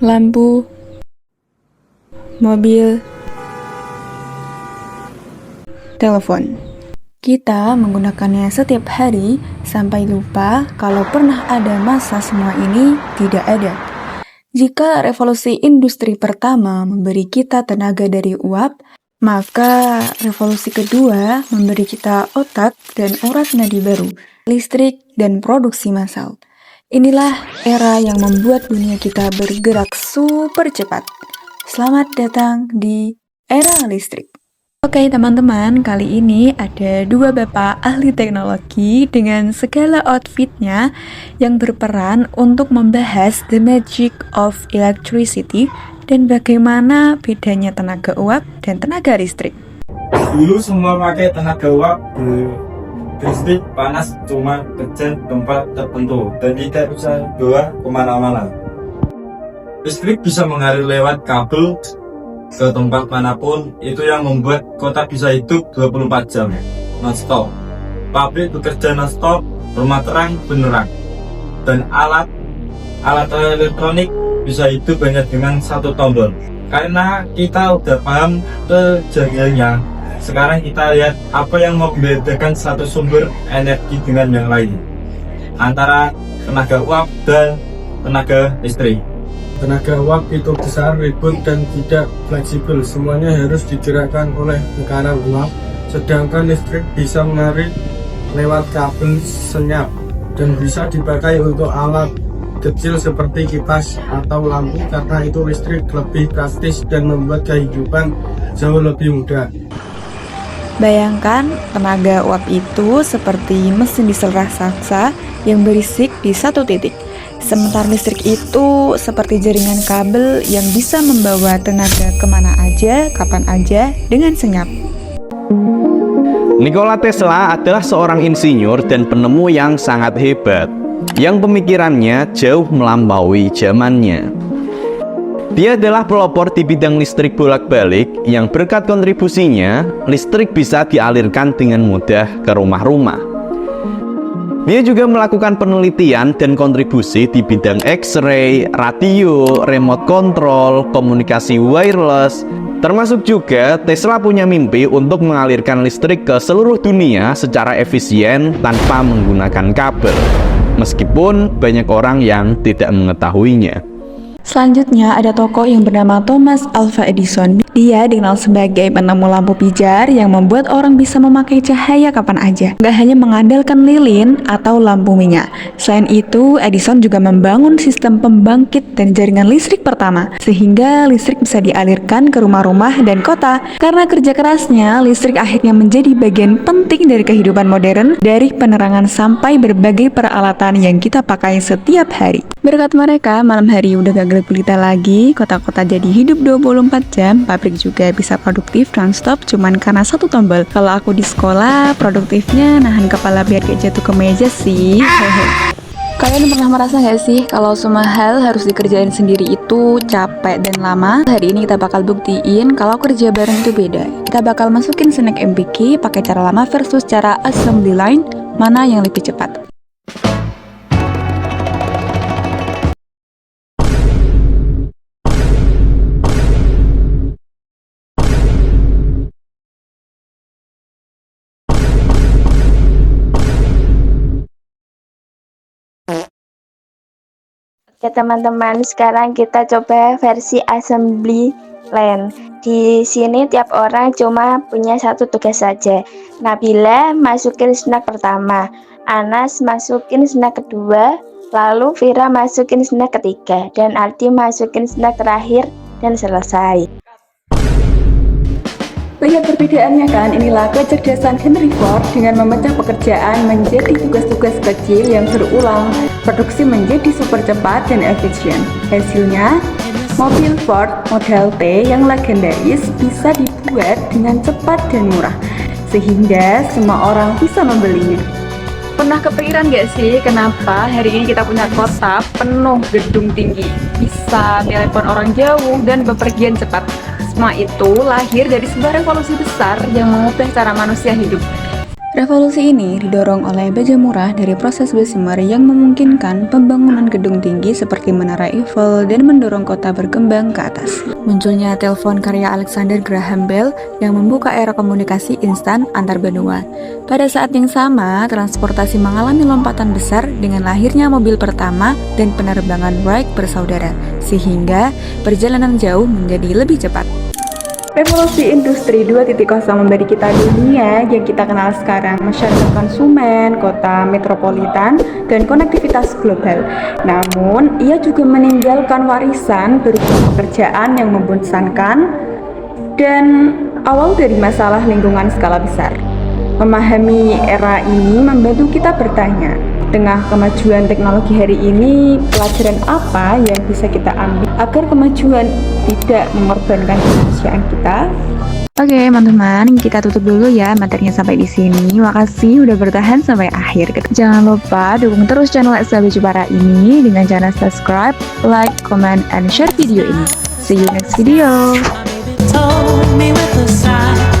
lampu, mobil, telepon. Kita menggunakannya setiap hari sampai lupa kalau pernah ada masa semua ini tidak ada. Jika revolusi industri pertama memberi kita tenaga dari uap, maka revolusi kedua memberi kita otak dan urat nadi baru, listrik dan produksi massal. Inilah era yang membuat dunia kita bergerak super cepat. Selamat datang di era listrik. Oke teman-teman, kali ini ada dua bapak ahli teknologi dengan segala outfitnya yang berperan untuk membahas the magic of electricity dan bagaimana bedanya tenaga uap dan tenaga listrik. Dulu semua pakai tenaga uap, listrik panas cuma kejadian tempat tertentu dan tidak bisa bawa kemana-mana. Listrik bisa mengalir lewat kabel ke tempat manapun, itu yang membuat kota bisa hidup 24 jam non-stop. Pabrik bekerja non-stop, rumah terang benerang, dan alat elektronik bisa hidup hanya dengan satu tombol. Karena kita udah paham kejadiannya, sekarang kita lihat apa yang membedakan satu sumber energi dengan yang lain antara tenaga uap dan tenaga listrik. Tenaga uap itu besar, ribut, dan tidak fleksibel. Semuanya harus digerakkan oleh tekanan uap. Sedangkan listrik bisa mengalir lewat kabel senyap dan bisa dipakai untuk alat kecil seperti kipas atau lampu, karena itu listrik lebih praktis dan membuat kehidupan jauh lebih mudah. Bayangkan tenaga uap itu seperti mesin diesel raksasa yang berisik di satu titik. Sementara listrik itu seperti jaringan kabel yang bisa membawa tenaga kemana aja, kapan aja, dengan senyap. Nikola Tesla adalah seorang insinyur dan penemu yang sangat hebat, yang pemikirannya jauh melampaui zamannya. Dia adalah pelopor di bidang listrik bolak-balik yang berkat kontribusinya, listrik bisa dialirkan dengan mudah ke rumah-rumah. Dia juga melakukan penelitian dan kontribusi di bidang X-ray, radio, remote control, komunikasi wireless. Termasuk juga Tesla punya mimpi untuk mengalirkan listrik ke seluruh dunia secara efisien tanpa menggunakan kabel. Meskipun banyak orang yang tidak mengetahuinya. Selanjutnya ada tokoh yang bernama Thomas Alva Edison. Dia dikenal sebagai penemu lampu pijar yang membuat orang bisa memakai cahaya kapan aja, nggak hanya mengandalkan lilin atau lampu minyak. Selain itu, Edison juga membangun sistem pembangkit dan jaringan listrik pertama, sehingga listrik bisa dialirkan ke rumah-rumah dan kota. Karena kerja kerasnya, listrik akhirnya menjadi bagian penting dari kehidupan modern, dari penerangan sampai berbagai peralatan yang kita pakai setiap hari. Berkat mereka, malam hari udah gak gelap gulita lagi, kota-kota jadi hidup 24 jam, pabrik juga bisa produktif non-stop cuman karena satu tombol. Kalau aku di sekolah, produktifnya nahan kepala biar gak jatuh ke meja sih. Kalian pernah merasa gak sih kalau semua hal harus dikerjain sendiri itu capek dan lama? Hari ini kita bakal buktiin kalau kerja bareng itu beda. Kita bakal masukin snack MBK pakai cara lama versus cara assembly line, mana yang lebih cepat. Oke teman-teman, sekarang kita coba versi assembly line. Di sini tiap orang cuma punya satu tugas saja. Nabila masukin snack pertama, Anas masukin snack kedua, lalu Vira masukin snack ketiga, dan Aldi masukin snack terakhir, dan selesai. Lihat perbedaannya kan, inilah kecerdasan Henry Ford dengan memecah pekerjaan menjadi tugas-tugas kecil yang berulang. Produksi menjadi super cepat dan efisien. Hasilnya, mobil Ford Model T yang legendaris bisa dibuat dengan cepat dan murah, sehingga semua orang bisa membelinya. Pernah kepikiran gak sih kenapa hari ini kita punya kota penuh gedung tinggi, bisa telepon orang jauh dan bepergian cepat? Semua itu lahir dari sebuah revolusi besar yang mengubah cara manusia hidup. Revolusi ini didorong oleh baja murah dari proses Bessemer yang memungkinkan pembangunan gedung tinggi seperti Menara Eiffel dan mendorong kota berkembang ke atas. Munculnya telepon karya Alexander Graham Bell yang membuka era komunikasi instan antar benua. Pada saat yang sama, transportasi mengalami lompatan besar dengan lahirnya mobil pertama dan penerbangan Wright bersaudara, sehingga perjalanan jauh menjadi lebih cepat. Revolusi Industri 2.0 memberi kita dunia yang kita kenal sekarang, masyarakat konsumen, kota metropolitan, dan konektivitas global. Namun, ia juga meninggalkan warisan berupa pekerjaan yang membosankan dan awal dari masalah lingkungan skala besar. Memahami era ini membantu kita bertanya, tengah kemajuan teknologi hari ini, pelajaran apa yang bisa kita ambil agar kemajuan tidak mengorbankan kemanusiaan kita? Oke, teman-teman, kita tutup dulu ya materinya sampai di sini. Makasih udah bertahan sampai akhir. Jangan lupa dukung terus channel SLB Jepara ini dengan cara subscribe, like, comment, and share video ini. See you next video. Told me with a sigh